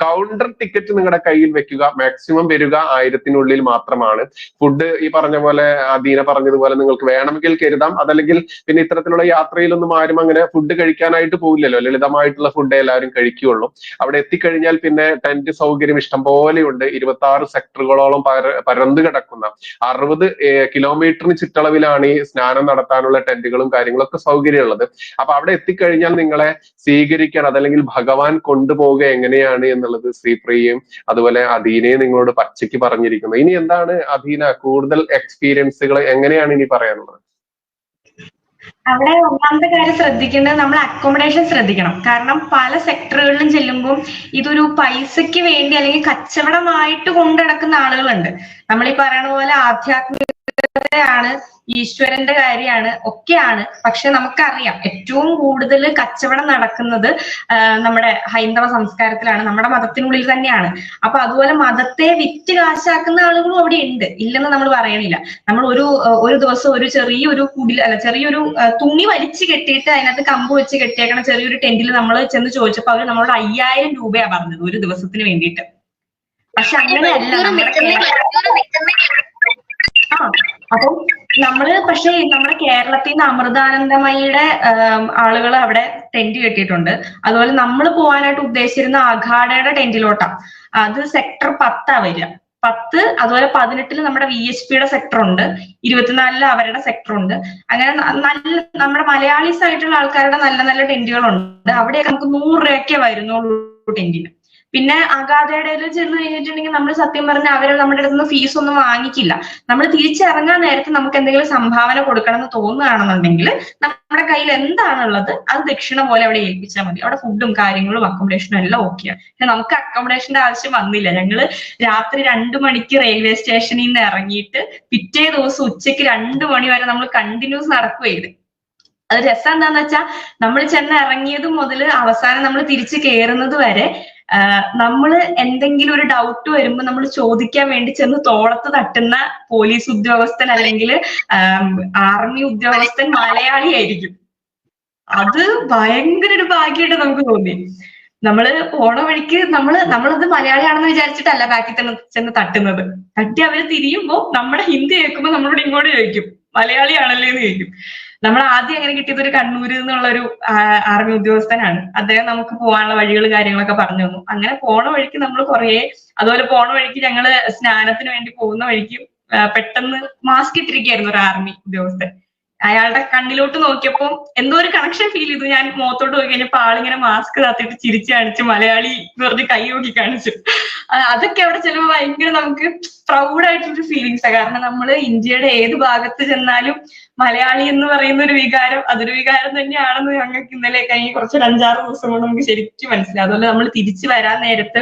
കൗണ്ടർ ടിക്കറ്റ് നിങ്ങളുടെ കയ്യിൽ വെക്കുക. മാക്സിമം വരിക 1000-നുള്ളിൽ മാത്രമാണ്. ഫുഡ് ഈ പറഞ്ഞ പോലെ അദീന പറഞ്ഞതുപോലെ നിങ്ങൾക്ക് വേണമെങ്കിൽ കരുതാം, അതല്ലെങ്കിൽ പിന്നെ ഇത്തരത്തിലുള്ള യാത്രയിലൊന്നും ആരും അങ്ങനെ ഫുഡ് കഴിക്കാനായിട്ട് പോകില്ലല്ലോ, ലളിതമായിട്ടുള്ള ഫുഡ് എല്ലാവരും കഴിക്കുകയുള്ളൂ. അവിടെ എത്തിക്കഴിഞ്ഞാൽ പിന്നെ ടെന്റ് സൗകര്യം ഇഷ്ടം പോലെയുണ്ട്. 26 സെക്ടറുകളോളം പരന്നു കിടക്കുന്ന 60 കിലോമീറ്ററിന് ചുറ്റളവിലാണ് ഈ സ്നാനം നടത്താനുള്ള ടെന്റുകളും കാര്യങ്ങളൊക്കെ സൗകര്യമുള്ളത്. അപ്പൊ അവിടെ എത്തിക്കഴിഞ്ഞാൽ നിങ്ങളെ സ്വീകരിക്കാൻ അതല്ലെങ്കിൽ ഭഗവാൻ കൊണ്ടുപോവുക എങ്ങനെയാണ് എന്നുള്ളത് ശ്രീപ്രിയയും അതുപോലെ അദീനയും നിങ്ങളോട് പച്ചയ്ക്ക് പറഞ്ഞിരിക്കുന്നു. ഇനി എന്താണ് അദീന കൂടുതൽ എക്സ്പീരിയൻസുകൾ എങ്ങനെയാണ് ഇനി പറയാനുള്ളത്? അവിടെ ഒന്നാമത്തെ കാര്യം ശ്രദ്ധിക്കേണ്ടത് നമ്മൾ അക്കോമഡേഷൻ ശ്രദ്ധിക്കണം. കാരണം പല സെക്ടറുകളിലും ചെല്ലുമ്പോൾ ഇതൊരു പൈസയ്ക്ക് വേണ്ടി അല്ലെങ്കിൽ കച്ചവടമായിട്ട് കൊണ്ടു നടക്കുന്ന ആളുകളുണ്ട്. നമ്മൾ ഈ പറയണ പോലെ ആധ്യാത്മിക പവിത്രതയാണ്, ഈശ്വരന്റെ കാര്യമാണ്, ഒക്കെയാണ്. പക്ഷെ നമുക്കറിയാം ഏറ്റവും കൂടുതൽ കച്ചവടം നടക്കുന്നത് നമ്മുടെ ഹൈന്ദവ സംസ്കാരത്തിലാണ്, നമ്മുടെ മതത്തിനുള്ളിൽ തന്നെയാണ്. അപ്പൊ അതുപോലെ മതത്തെ വിറ്റ് കാശാക്കുന്ന ആളുകളും അവിടെ ഉണ്ട്, ഇല്ലെന്ന് നമ്മൾ പറയണില്ല. നമ്മൾ ഒരു ദിവസം ഒരു ചെറിയൊരു ചെറിയൊരു തുണി വലിച്ചു കെട്ടിയിട്ട് അതിനകത്ത് കമ്പ് വെച്ച് കെട്ടിയേക്കണ ചെറിയൊരു ടെന്റിൽ നമ്മൾ ചെന്ന് ചോദിച്ചപ്പോൾ അവർ നമ്മളോട് 5000 രൂപയാ പറഞ്ഞത് ഒരു ദിവസത്തിന് വേണ്ടിയിട്ട്. പക്ഷെ അങ്ങനെയല്ല അപ്പം പക്ഷെ നമ്മുടെ കേരളത്തിൽ നിന്ന് അമൃതാനന്ദമയിയുടെ ആളുകൾ അവിടെ ടെന്റ് കെട്ടിയിട്ടുണ്ട്. അതുപോലെ നമ്മൾ പോകാനായിട്ട് ഉദ്ദേശിച്ചിരുന്ന അഖാഡയുടെ ടെന്റിലോട്ടാ. അത് സെക്ടർ 10 വരിക. 10, അതുപോലെ 18 നമ്മുടെ VHPയുടെ സെക്ടർ ഉണ്ട്, 24 അവരുടെ സെക്ടർ ഉണ്ട്. അങ്ങനെ നല്ല നമ്മുടെ മലയാളീസ് ആയിട്ടുള്ള ആൾക്കാരുടെ നല്ല നല്ല ടെന്റുകളുണ്ട്. അവിടെയൊക്കെ നമുക്ക് 100 രൂപയ്ക്കേ വരുന്നുള്ളൂ ടെന്റിന്. പിന്നെ അഗാധയുടെ ചെന്ന് കഴിഞ്ഞിട്ടുണ്ടെങ്കിൽ നമ്മൾ സത്യം പറഞ്ഞാൽ അവര് നമ്മുടെ അടുത്ത് നിന്ന് ഫീസ് ഒന്നും വാങ്ങിക്കില്ല. നമ്മൾ തിരിച്ചിറങ്ങാൻ നേരത്തെ നമുക്ക് എന്തെങ്കിലും സംഭാവന കൊടുക്കണം എന്ന് തോന്നുകയാണെന്നുണ്ടെങ്കിൽ നമ്മുടെ കയ്യിൽ എന്താണുള്ളത് അത് ദക്ഷിണ പോലെ അവിടെ ഏൽപ്പിച്ചാൽ മതി. അവിടെ ഫുഡും കാര്യങ്ങളും അക്കോമഡേഷനും എല്ലാം ഓക്കെയാണ്. പക്ഷെ നമുക്ക് അക്കോമഡേഷന്റെ ആവശ്യം വന്നില്ല. ഞങ്ങള് രാത്രി 2 മണിക്ക് റെയിൽവേ സ്റ്റേഷനിൽ നിന്ന് ഇറങ്ങിയിട്ട് പിറ്റേ ദിവസം ഉച്ചയ്ക്ക് 2 മണി വരെ നമ്മൾ കണ്ടിന്യൂസ് നടക്കുകയത്. അത് രസം എന്താന്ന് വെച്ചാൽ നമ്മൾ ചെന്ന് ഇറങ്ങിയത് മുതൽ അവസാനം നമ്മൾ തിരിച്ച് കയറുന്നത് വരെ നമ്മൾ എന്തെങ്കിലും ഒരു ഡൗട്ട് വരുമ്പോൾ നമ്മൾ ചോദിക്കാൻ വേണ്ടി ചെന്ന് തോളത്ത് തട്ടുന്ന പോലീസ് ഉദ്യോഗസ്ഥൻ അല്ലെങ്കിൽ ആർമി ഉദ്യോഗസ്ഥൻ മലയാളി ആയിരിക്കും. അത് ഭയങ്കര ഒരു ഭാഗ്യമായിട്ട് നമുക്ക് തോന്നി. നമ്മള് പോണ വഴിക്ക് നമ്മളത് മലയാളിയാണെന്ന് വിചാരിച്ചിട്ടല്ല ബാക്കിൽ തന്നെ ചെന്ന് തട്ടുന്നത്. തട്ടി അവര് തിരിയുമ്പോ നമ്മുടെ ഹിന്ദി കേൾക്കുമ്പോ നമ്മളോട് ഇങ്ങോട്ട് ചോദിക്കും മലയാളിയാണല്ലേ എന്ന് ചോദിക്കും. നമ്മൾ ആദ്യം അങ്ങനെ കിട്ടിയത് ഒരു കണ്ണൂരിൽ നിന്നുള്ളൊരു ആർമി ഉദ്യോഗസ്ഥനാണ്. അദ്ദേഹം നമുക്ക് പോകാനുള്ള വഴികൾ കാര്യങ്ങളൊക്കെ പറഞ്ഞു തന്നു. അങ്ങനെ പോണ വഴിക്ക് നമ്മൾ അതുപോലെ പോണ വഴിക്ക് ഞങ്ങള് സ്നാനത്തിന് വേണ്ടി പോകുന്ന വഴിക്ക് പെട്ടെന്ന് മാസ്ക് ഇട്ടിരിക്കുകയായിരുന്നു ഒരു ആർമി ഉദ്യോഗസ്ഥൻ. അയാളുടെ കണ്ണിലോട്ട് നോക്കിയപ്പോൾ എന്തോ ഒരു കണക്ഷൻ ഫീൽ ചെയ്തു. ഞാൻ മുഖത്തോട്ട് പോയി കഴിഞ്ഞപ്പോ ആളിങ്ങനെ മാസ്ക് താത്തിട്ട് ചിരിച്ചു കാണിച്ചു, മലയാളി എന്ന് പറഞ്ഞ് കൈ നോക്കി കാണിച്ചു. അതൊക്കെ അവിടെ ചിലപ്പോൾ ഭയങ്കര നമുക്ക് പ്രൗഡായിട്ടൊരു ഫീലിങ്സാണ്. കാരണം നമ്മൾ ഇന്ത്യയുടെ ഏത് ഭാഗത്ത് ചെന്നാലും മലയാളി എന്ന് പറയുന്ന ഒരു വികാരം, അതൊരു വികാരം തന്നെയാണെന്ന് ഞങ്ങൾക്ക് ഇന്നലെ കഴിഞ്ഞ കുറച്ച് 5-6 ദിവസം കൊണ്ട് നമുക്ക് ശരിക്കും മനസ്സിലായി. അതുപോലെ നമ്മൾ തിരിച്ചു വരാൻ നേരത്ത്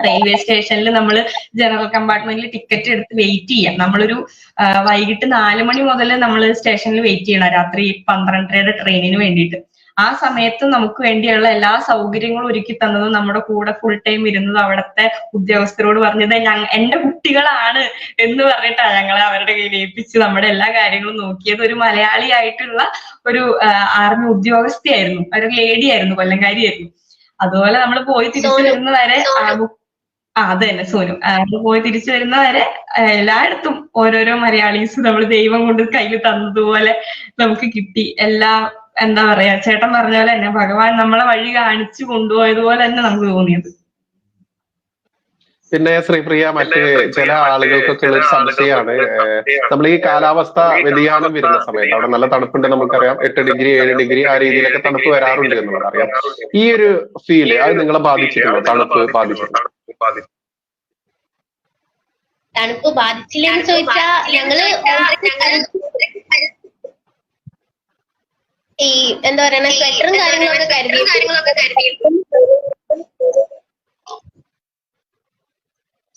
റെയിൽവേ സ്റ്റേഷനിൽ നമ്മൾ ജനറൽ കമ്പാർട്ട്മെന്റിൽ ടിക്കറ്റ് എടുത്ത് വെയിറ്റ് ചെയ്യാം. നമ്മളൊരു വൈകിട്ട് 4 മണി മുതൽ നമ്മൾ സ്റ്റേഷനിൽ വെയിറ്റ് ചെയ്യണം, രാത്രി 12:30 ട്രെയിനിന് വേണ്ടിയിട്ട്. ആ സമയത്ത് നമുക്ക് വേണ്ടിയുള്ള എല്ലാ സൗകര്യങ്ങളും ഒരുക്കി തന്നതും നമ്മുടെ കൂടെ ഫുൾ ടൈം ഇരുന്നത് അവിടുത്തെ ഉദ്യോഗസ്ഥരോട് പറഞ്ഞത് എന്റെ കുട്ടികളാണ് എന്ന് പറഞ്ഞിട്ടാണ് ഞങ്ങളെ അവരുടെ കയ്യിൽ ഏൽപ്പിച്ച് നമ്മുടെ എല്ലാ കാര്യങ്ങളും നോക്കിയത്. ഒരു മലയാളി ആയിട്ടുള്ള ഒരു ആർമി ഉദ്യോഗസ്ഥയായിരുന്നു, ഒരു ലേഡി ആയിരുന്നു, കൊല്ലംകാരിയായിരുന്നു. അതുപോലെ നമ്മൾ പോയി തിരിച്ചു വരുന്ന വരെ അത് തന്നെ സോനു. പോയി തിരിച്ചു വരുന്ന വരെ എല്ലായിടത്തും ഓരോരോ മലയാളീസ് നമ്മൾ ദൈവം കൊണ്ട് കയ്യിൽ തന്നതുപോലെ നമുക്ക് കിട്ടി. എല്ലാം എന്താ പറയാ, ചേട്ടൻ പറഞ്ഞ പോലെ തന്നെ ഭഗവാൻ നമ്മളെ വഴി കാണിച്ചു കൊണ്ടുപോയതുപോലെ തന്നെ നമുക്ക് തോന്നിയത്. പിന്നെ ശ്രീപ്രിയ, മറ്റ് ചില ആളുകൾക്കൊക്കെ ഉള്ള ഒരു സംശയമാണ്, നമ്മൾ ഈ കാലാവസ്ഥ വ്യതിയാനം വരുന്ന സമയത്ത് അവിടെ നല്ല തണുപ്പുണ്ട്, നമുക്കറിയാം 8 ഡിഗ്രി 7 ഡിഗ്രി ആ രീതിയിലൊക്കെ തണുപ്പ് വരാറുണ്ട് എന്നുള്ളത് അറിയാം. ഈ ഒരു ഫീല് അത് നിങ്ങളെ ബാധിച്ചിട്ടുണ്ടോ? തണുപ്പ് ബാധിച്ചിട്ടുണ്ടോ? തണുപ്പ് ബാധിച്ചില്ലെന്ന് ചോദിച്ചാ ഞങ്ങള് ഈ എന്താ പറയുക സ്വെറ്ററും കാര്യങ്ങളൊക്കെ കരുതി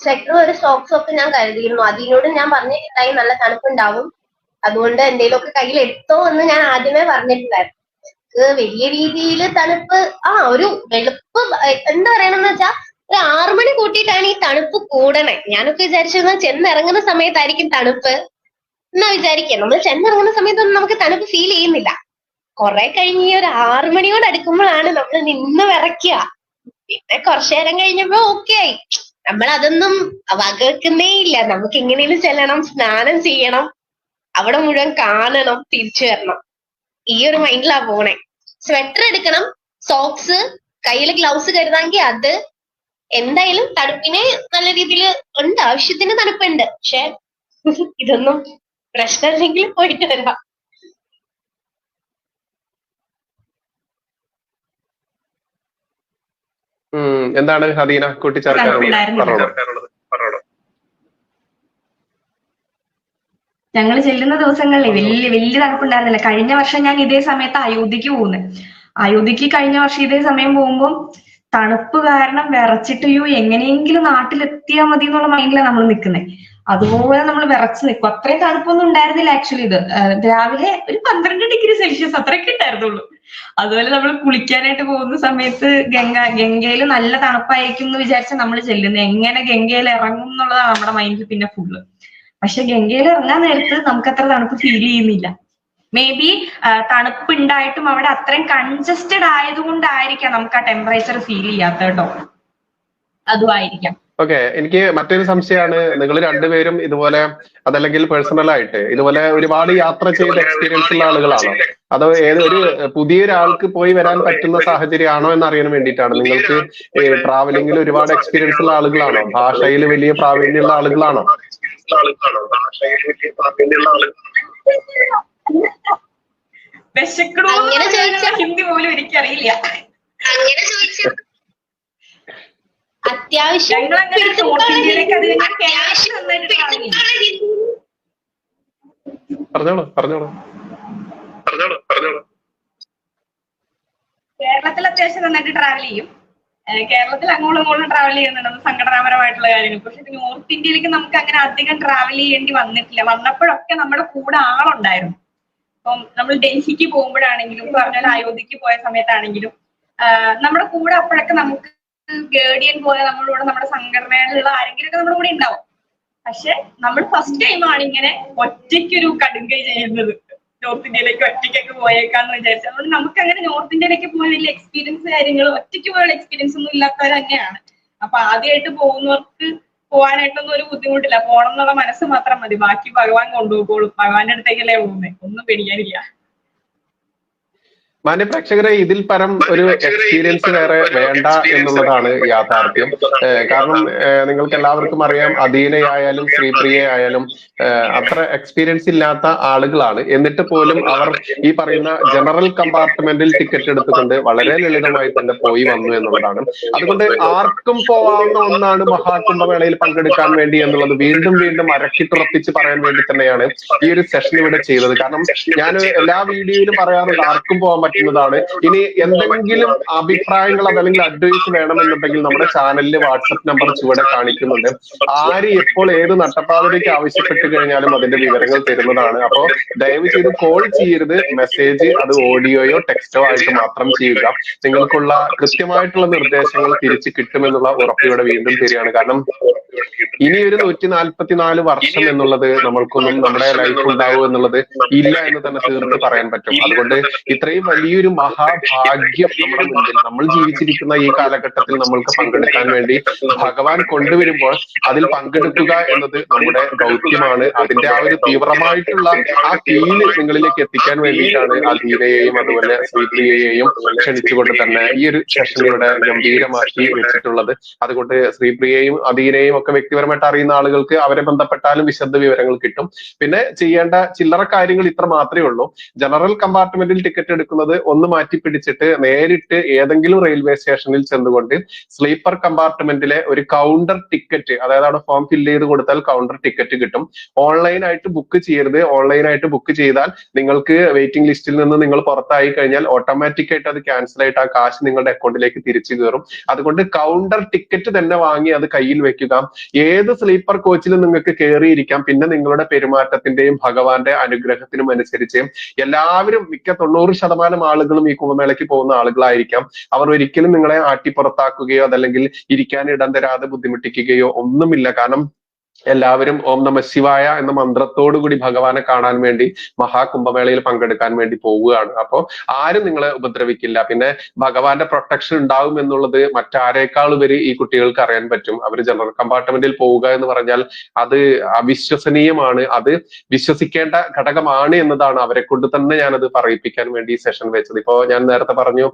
സ്വെറ്ററും ഒരു സോക്സും ഒക്കെ ഞാൻ കരുതിയിരുന്നു. അതിനോട് ഞാൻ പറഞ്ഞിട്ടുണ്ടായി നല്ല തണുപ്പുണ്ടാവും, അതുകൊണ്ട് എന്തെങ്കിലുമൊക്കെ കയ്യിൽ എടുത്തോ എന്ന് ഞാൻ ആദ്യമേ പറഞ്ഞിട്ടുണ്ടായിരുന്നു. വലിയ രീതിയിൽ തണുപ്പ് ഒരു വെളുപ്പ് എന്താ പറയണെന്ന് വെച്ചാൽ ഒരു 6 മണി കൂട്ടിയിട്ടാണ് ഈ തണുപ്പ് കൂടണേ. ഞാനൊക്കെ വിചാരിച്ചിരുന്നത് ചെന്നിറങ്ങുന്ന സമയത്തായിരിക്കും തണുപ്പ് എന്നാ വിചാരിക്കുക. നമ്മൾ ചെന്നിറങ്ങുന്ന സമയത്തൊന്നും നമുക്ക് തണുപ്പ് ഫീൽ ചെയ്യുന്നില്ല. കുറെ കഴിഞ്ഞ് ഈ ഒരു 6 മണിയോട് അടുക്കുമ്പോഴാണ് നമ്മൾ നിന്ന് വിറയ്ക്കുക. പിന്നെ കുറച്ചു നേരം കഴിഞ്ഞപ്പോ ഓക്കെ ആയി. നമ്മൾ അതൊന്നും വകവെക്കുന്നേ ഇല്ല. നമുക്ക് എങ്ങനെയും ചെല്ലണം, സ്നാനം ചെയ്യണം, അവിടെ മുഴുവൻ കാണണം, തിരിച്ചു വരണം, ഈ ഒരു മൈൻഡിലാ പോണേ. സ്വെറ്റർ എടുക്കണം, സോക്സ്, കയ്യിൽ ഗ്ലൗസ് കരുതാമെങ്കിൽ അത്. എന്തായാലും തണുപ്പിന് നല്ല രീതിയിൽ ഉണ്ട്, ആവശ്യത്തിന് തണുപ്പുണ്ട്. പക്ഷെ ഇതൊന്നും പ്രശ്നമില്ലെങ്കിൽ പോയിട്ട് വരാം. എന്താണ് ഹദീന കൂട്ടിച്ചേർക്കാനുള്ളത്? ഞങ്ങൾ ചെല്ലുന്ന ദിവസങ്ങളിൽ വലിയ തണുപ്പുണ്ടായിരുന്നില്ല. കഴിഞ്ഞ വർഷം ഞാൻ ഇതേ സമയത്ത് അയോധ്യക്ക് പോകുന്നത്. അയോധ്യക്ക് കഴിഞ്ഞ വർഷം ഇതേ സമയം പോകുമ്പോൾ തണുപ്പ് കാരണം വിറച്ചിട്ട് എങ്ങനെയെങ്കിലും നാട്ടിലെത്തിയാൽ മതി എന്നുള്ള മൈൻഡിലാണ് നമ്മൾ നിൽക്കുന്നത്. അതുപോലെ നമ്മൾ വിറച്ച് നിൽക്കും. അത്രയും തണുപ്പൊന്നും ഉണ്ടായിരുന്നില്ല ആക്ച്വലി. ഇത് രാവിലെ ഒരു 12 ഡിഗ്രി സെൽഷ്യസ് അത്രയൊക്കെ ഉണ്ടായിരുന്നുള്ളൂ. അതുപോലെ നമ്മൾ കുളിക്കാനായിട്ട് പോകുന്ന സമയത്ത് ഗംഗയിൽ നല്ല തണുപ്പായിരിക്കും എന്ന് വിചാരിച്ച നമ്മൾ ചെല്ലുന്നത്. എങ്ങനെ ഗംഗയിൽ ഇറങ്ങും എന്നുള്ളതാണ് നമ്മുടെ മൈൻഡിൽ പിന്നെ ഫുള്ള്. പക്ഷെ ഗംഗയിൽ ഇറങ്ങാൻ നേരത്ത് നമുക്ക് അത്ര തണുപ്പ് ഫീൽ ചെയ്യുന്നില്ല. മേ ബി തണുപ്പ് ഉണ്ടായിട്ടും അവിടെ അത്രയും കൺജസ്റ്റഡ് ആയതുകൊണ്ടായിരിക്കാം നമുക്ക് ആ ടെമ്പറേച്ചർ ഫീൽ ചെയ്യാത്ത കേട്ടോ. അതുമായിരിക്കാം. ഓക്കെ, എനിക്ക് മറ്റൊരു സംശയമാണ്, നിങ്ങൾ രണ്ടുപേരും ഇതുപോലെ അതല്ലെങ്കിൽ പേഴ്സണൽ ആയിട്ട് ഇതുപോലെ ഒരുപാട് യാത്ര ചെയ്ത് എക്സ്പീരിയൻസ് ഉള്ള ആളുകളാണോ, അതോ ഏതൊരു പുതിയൊരാൾക്ക് പോയി വരാൻ പറ്റുന്ന സാഹചര്യമാണോ എന്ന് അറിയാൻ വേണ്ടിയിട്ടാണ്? നിങ്ങൾക്ക് ട്രാവലിംഗിൽ ഒരുപാട് എക്സ്പീരിയൻസ് ഉള്ള ആളുകളാണോ? ഭാഷയിൽ വലിയ പ്രാവീണ്യമുള്ള ആളുകളാണോ? ഹിന്ദി പോലും എനിക്കറിയില്ല. അത്യാവശ്യം കേരളത്തിൽ അത്യാവശ്യം നന്നായിട്ട് ട്രാവൽ ചെയ്യും. കേരളത്തിൽ അങ്ങോട്ടും ഇങ്ങോട്ടും ട്രാവൽ ചെയ്യുന്നുണ്ട് സങ്കടകരമായിട്ടുള്ള കാര്യങ്ങൾ. പക്ഷെ നോർത്ത് ഇന്ത്യയിലേക്ക് നമുക്ക് അങ്ങനെ അധികം ട്രാവൽ ചെയ്യേണ്ടി വന്നിട്ടില്ല. വന്നപ്പോഴൊക്കെ നമ്മുടെ കൂടെ ആളുണ്ടായിരുന്നു. ഇപ്പം നമ്മൾ ഡൽഹിക്ക് പോകുമ്പോഴാണെങ്കിലും പറഞ്ഞാൽ അയോധ്യക്ക് പോയ സമയത്താണെങ്കിലും നമ്മുടെ കൂടെ അപ്പോഴൊക്കെ നമുക്ക് ഗേഡിയൻ പോലെ നമ്മളോട് നമ്മുടെ സംഘടനയിലുള്ള ആരെങ്കിലും ഒക്കെ നമ്മുടെ കൂടെ ഉണ്ടാവും. പക്ഷെ നമ്മൾ ഫസ്റ്റ് ടൈമാണ് ഇങ്ങനെ ഒറ്റയ്ക്കൊരു കടുങ്കൈ ചെയ്യുന്നത്. നോർത്ത് ഇന്ത്യയിലേക്ക് ഒറ്റയ്ക്കൊക്കെ പോയേക്കാന്ന് വിചാരിച്ചു. അതുകൊണ്ട് നമുക്ക് അങ്ങനെ നോർത്ത് ഇന്ത്യയിലേക്ക് പോയ വലിയ എക്സ്പീരിയൻസ് കാര്യങ്ങൾ ഒറ്റയ്ക്ക് പോയുള്ള എക്സ്പീരിയൻസ് ഒന്നും ഇല്ലാത്തവർ തന്നെയാണ്. അപ്പൊ ആദ്യമായിട്ട് പോകുന്നവർക്ക് പോകാനായിട്ടൊന്നും ഒരു ബുദ്ധിമുട്ടില്ല. പോകണം എന്നുള്ള മനസ്സ് മാത്രം മതി. ബാക്കി ഭഗവാൻ കൊണ്ടുപോകുള്ളൂ. ഭഗവാന്റെ അടുത്തേക്കല്ലേ പോകുന്നത്. ഒന്നും പേടിക്കാനില്ല. മാന്യപ്രേക്ഷകരെ, ഇതിൽ പരം ഒരു എക്സ്പീരിയൻസ് വേറെ വേണ്ട എന്നുള്ളതാണ് യാഥാർത്ഥ്യം. കാരണം നിങ്ങൾക്ക് എല്ലാവർക്കും അറിയാം, അദീനയായാലും ശ്രീപ്രിയയായാലും അത്ര എക്സ്പീരിയൻസ് ഇല്ലാത്ത ആളുകളാണ്. എന്നിട്ട് പോലും അവർ ഈ പറയുന്ന ജനറൽ കമ്പാർട്ട്മെന്റിൽ ടിക്കറ്റ് എടുത്തുകൊണ്ട് വളരെ ലളിതമായി തന്നെ പോയി വന്നു എന്നുള്ളതാണ്. അതുകൊണ്ട് ആർക്കും പോവാവുന്ന ഒന്നാണ് മഹാകുംഭമേളയിൽ പങ്കെടുക്കാൻ വേണ്ടി എന്നുള്ളത് വീണ്ടും വീണ്ടും അരക്കിട്ടുറപ്പിച്ച് പറയാൻ വേണ്ടി തന്നെയാണ് ഈ ഒരു സെഷൻ ഇവിടെ ചെയ്തത്. കാരണം ഞാൻ എല്ലാ വീഡിയോയിലും പറയാറുണ്ട്, ആർക്കും പോകാൻ പറ്റുന്നതാണ്. ഇനി എന്തെങ്കിലും അഭിപ്രായങ്ങൾ അതല്ലെങ്കിൽ അഡ്വൈസ് വേണമെന്നുണ്ടെങ്കിൽ നമ്മുടെ ചാനലിൽ വാട്സപ്പ് നമ്പർ ചുവടെ കാണിക്കുന്നുണ്ട്. ആര് എപ്പോൾ ഏത് നട്ടപ്പാതിലേക്ക് ആവശ്യപ്പെട്ട് കഴിഞ്ഞാലും അതിന്റെ വിവരങ്ങൾ തരുന്നതാണ്. അപ്പോൾ ദയവ് ചെയ്ത് കോൾ ചെയ്യരുത്. മെസ്സേജ് അത് ഓഡിയോയോ ടെക്സ്റ്റോ ആയിട്ട് മാത്രം ചെയ്യുക. നിങ്ങൾക്കുള്ള കൃത്യമായിട്ടുള്ള നിർദ്ദേശങ്ങൾ തിരിച്ച് കിട്ടുമെന്നുള്ള ഉറപ്പോടെ വീണ്ടും തരികയാണ്. കാരണം ഇനി ഒരു 144 വർഷം എന്നുള്ളത് നമ്മൾക്കൊന്നും നമ്മുടെ ലൈഫ് ഉണ്ടാവും എന്നുള്ളത് ഇല്ല എന്ന് തന്നെ തീർത്ത് പറയാൻ പറ്റും. അതുകൊണ്ട് ഇത്രയും വലിയൊരു മഹാഭാഗ്യം നമ്മുടെ മുന്നിൽ നമ്മൾ ജീവിച്ചിരിക്കുന്ന ഈ കാലഘട്ടത്തിൽ നമ്മൾക്ക് പങ്കെടുക്കാൻ വേണ്ടി ഭഗവാൻ കൊണ്ടുവരുമ്പോൾ അതിൽ പങ്കെടുക്കുക എന്നത് നമ്മുടെ ദൗത്യമാണ്. അതിന്റെ ആ ഒരു തീവ്രമായിട്ടുള്ള ആ ഫീല് നിങ്ങളിലേക്ക് എത്തിക്കാൻ വേണ്ടിയിട്ടാണ് അദീനയെയും അതുപോലെ ശ്രീപ്രിയയെയും ക്ഷണിച്ചുകൊണ്ട് തന്നെ ഈ ഒരു സെഷൻ ഇവിടെ ഗംഭീരമാക്കി വെച്ചിട്ടുള്ളത്. അതുകൊണ്ട് ശ്രീപ്രിയയും അദീനയും ഒക്കെ വ്യക്തിപരമായിട്ട് അറിയുന്ന ആളുകൾക്ക് അവരെ ബന്ധപ്പെട്ടാലും വിശദ വിവരങ്ങൾ കിട്ടും. പിന്നെ ചെയ്യേണ്ട ചില്ലറ കാര്യങ്ങൾ ഇത്ര മാത്രമേ ഉള്ളൂ. ജനറൽ കമ്പാർട്ട്മെന്റിൽ ടിക്കറ്റ് എടുക്കുന്നത് ഒന്ന് മാറ്റി പിടിച്ചിട്ട് നേരിട്ട് ഏതെങ്കിലും റെയിൽവേ സ്റ്റേഷനിൽ ചെന്നുകൊണ്ട് സ്ലീപ്പർ കമ്പാർട്ട്മെന്റിലെ ഒരു കൗണ്ടർ ടിക്കറ്റ്, അതായത് അവിടെ ഫോം ഫില്ല് ചെയ്ത് കൊടുത്താൽ കൗണ്ടർ ടിക്കറ്റ് കിട്ടും. ഓൺലൈനായിട്ട് ബുക്ക് ചെയ്യരുത്. ഓൺലൈനായിട്ട് ബുക്ക് ചെയ്താൽ നിങ്ങൾക്ക് വെയിറ്റിംഗ് ലിസ്റ്റിൽ നിന്ന് നിങ്ങൾ പുറത്തായി കഴിഞ്ഞാൽ ഓട്ടോമാറ്റിക് ആയിട്ട് അത് ക്യാൻസൽ ആയിട്ട് ആ കാശ് നിങ്ങളുടെ അക്കൗണ്ടിലേക്ക് തിരിച്ചു കയറും. അതുകൊണ്ട് കൗണ്ടർ ടിക്കറ്റ് തന്നെ വാങ്ങി അത് കയ്യിൽ വെക്കുക. ഏത് സ്ലീപ്പർ കോച്ചിലും നിങ്ങൾക്ക് കയറിയിരിക്കാം. പിന്നെ നിങ്ങളുടെ പെരുമാറ്റത്തിന്റെയും ഭഗവാന്റെ അനുഗ്രഹത്തിനും അനുസരിച്ച് എല്ലാവരും മിക്ക 90% ആളുകളും ഈ കുംഭമേളയ്ക്ക് പോകുന്ന ആളുകളായിരിക്കാം. അവർ ഒരിക്കലും നിങ്ങളെ ആട്ടിപ്പുറത്താക്കുകയോ അതല്ലെങ്കിൽ ഇരിക്കാൻ ഇടം തരാതെ ബുദ്ധിമുട്ടിക്കുകയോ ഒന്നുമില്ല. കാരണം എല്ലാവരും ഓം നമ ശിവായ എന്ന മന്ത്രത്തോടു കൂടി ഭഗവാനെ കാണാൻ വേണ്ടി മഹാകുംഭമേളയിൽ പങ്കെടുക്കാൻ വേണ്ടി പോവുകയാണ്. അപ്പോൾ ആരും നിങ്ങളെ ഉപദ്രവിക്കില്ല. പിന്നെ ഭഗവാന്റെ പ്രൊട്ടക്ഷൻ ഉണ്ടാവും എന്നുള്ളത് മറ്റാരേക്കാൾ ഉപരി ഈ കുട്ടികൾക്ക് അറിയാൻ പറ്റും. അവർ ജനറൽ കമ്പാർട്ട്മെന്റിൽ പോവുക എന്ന് പറഞ്ഞാൽ അത് അവിശ്വസനീയമാണ്. അത് വിശ്വസിക്കേണ്ട ഘടകമാണ് എന്നതാണ് അവരെ കൊണ്ട് തന്നെ ഞാനത് പറയിപ്പിക്കാൻ വേണ്ടി ഈ സെഷൻ വെച്ചത്. ഇപ്പോ ഞാൻ നേരത്തെ പറഞ്ഞു,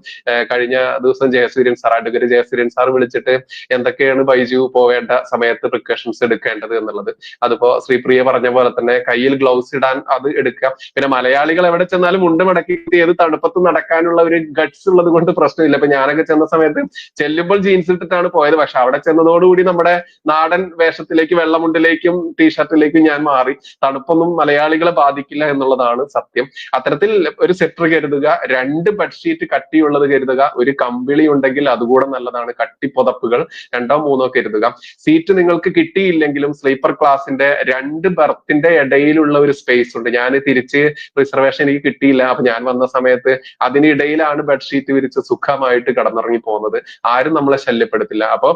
കഴിഞ്ഞ ദിവസം Jayasuryan sir, advocate Jayasuryan sir വിളിച്ചിട്ട് എന്തൊക്കെയാണ് ബൈജു പോവേണ്ട സമയത്ത് പ്രിക്കോഷൻസ് എടുക്കേണ്ടത് എന്നുള്ളത്. അതിപ്പോ ശ്രീപ്രിയ പറഞ്ഞ പോലെ തന്നെ കയ്യിൽ ഗ്ലൗസ് ഇടാൻ അത് എടുക്കാം. പിന്നെ മലയാളികൾ എവിടെ ചെന്നാലും മുണ്ട് മടക്കിയിട്ട് ഏത് തണുപ്പത്ത് നടക്കാനുള്ള ഒരു ഗട്സ് ഉള്ളത് കൊണ്ട് പ്രശ്നമില്ല. ഇപ്പൊ ഞാനൊക്കെ ചെന്ന സമയത്ത് ചെല്ലുമ്പോൾ ജീൻസ് ഇട്ടിട്ടാണ് പോയത്. പക്ഷെ അവിടെ ചെന്നതോടുകൂടി നമ്മുടെ നാടൻ വേഷത്തിലേക്ക് വെള്ളമുണ്ടിലേക്കും ടീഷർട്ടിലേക്കും ഞാൻ മാറി. തണുപ്പൊന്നും മലയാളികളെ ബാധിക്കില്ല എന്നുള്ളതാണ് സത്യം. അത്തരത്തിൽ ഒരു സെറ്റർ കരുതുക, 2 ബെഡ്ഷീറ്റ് കട്ടിയുള്ളത് കരുതുക, ഒരു കമ്പിളി ഉണ്ടെങ്കിൽ അതുകൂടെ നല്ലതാണ്. കട്ടിപ്പുതപ്പുകൾ 2ഓ 3ഓ കരുതുക. സീറ്റ് നിങ്ങൾക്ക് കിട്ടിയില്ലെങ്കിലും സ്ലീപ്പർ ക്ലാസിന്റെ 2 ബർത്തിന്റെ ഇടയിലുള്ള ഒരു സ്പേസ് ഉണ്ട്. ഞാൻ തിരിച്ച് റിസർവേഷൻ എനിക്ക് കിട്ടിയില്ല. അപ്പൊ ഞാൻ വന്ന സമയത്ത് അതിനിടയിലാണ് ബെഡ്ഷീറ്റ് വിരിച്ച് സുഖമായിട്ട് കിടന്നിറങ്ങി പോകുന്നത്. ആരും നമ്മളെ ശല്യപ്പെടുത്തില്ല. അപ്പൊ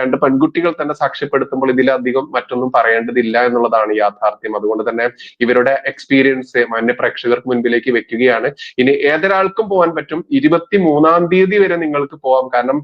2 പെൺകുട്ടികൾ തന്നെ സാക്ഷ്യപ്പെടുത്തുമ്പോൾ ഇതിലധികം മറ്റൊന്നും പറയേണ്ടതില്ല എന്നുള്ളതാണ് യാഥാർത്ഥ്യം. അതുകൊണ്ട് തന്നെ ഇവരുടെ എക്സ്പീരിയൻസ് മാന്യ പ്രേക്ഷകർക്ക് മുൻപിലേക്ക് വെക്കുകയാണ്. ഇനി ഏതൊരാൾക്കും പോകാൻ പറ്റും. 23-ാം തീയതി വരെ നിങ്ങൾക്ക് പോവാം. കാരണം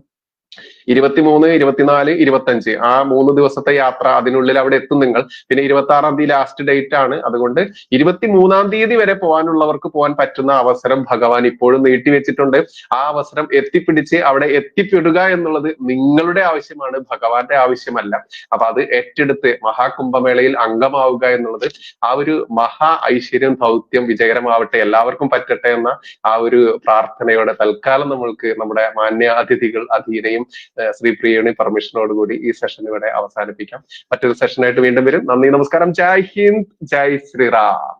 23, 24, 25 ആ 3 ദിവസത്തെ യാത്ര, അതിനുള്ളിൽ അവിടെ എത്തും നിങ്ങൾ. പിന്നെ 26-ാം തീയതി ലാസ്റ്റ് ഡേറ്റ് ആണ്. അതുകൊണ്ട് 23-ാം തീയതി വരെ പോകാനുള്ളവർക്ക് പോകാൻ പറ്റുന്ന അവസരം ഭഗവാൻ ഇപ്പോഴും നീട്ടിവെച്ചിട്ടുണ്ട്. ആ അവസരം എത്തിപ്പിടിച്ച് അവിടെ എത്തിപ്പെടുക എന്നുള്ളത് നിങ്ങളുടെ ആവശ്യമാണ്, ഭഗവാന്റെ ആവശ്യമല്ല. അപ്പൊ അത് ഏറ്റെടുത്ത് മഹാകുംഭമേളയിൽ അംഗമാവുക എന്നുള്ളത് ആ ഒരു മഹാ ഐശ്വര്യം ദൗത്യം വിജയകരമാവട്ടെ, എല്ലാവർക്കും പറ്റട്ടെ എന്ന ആ ഒരു പ്രാർത്ഥനയോടെ തൽക്കാലം നമ്മൾക്ക് നമ്മുടെ മാന്യ അതിഥികൾ അധീനയും ശ്രീപ്രിയയുടെ പെർമിഷനോടുകൂടി ഈ സെഷൻ ഇവിടെ അവസാനിപ്പിക്കാം. മറ്റൊരു സെഷനായിട്ട് വീണ്ടും വരും. നന്ദി, നമസ്കാരം. ജയ് ഹിന്ദ്, ജയ് ശ്രീറാം.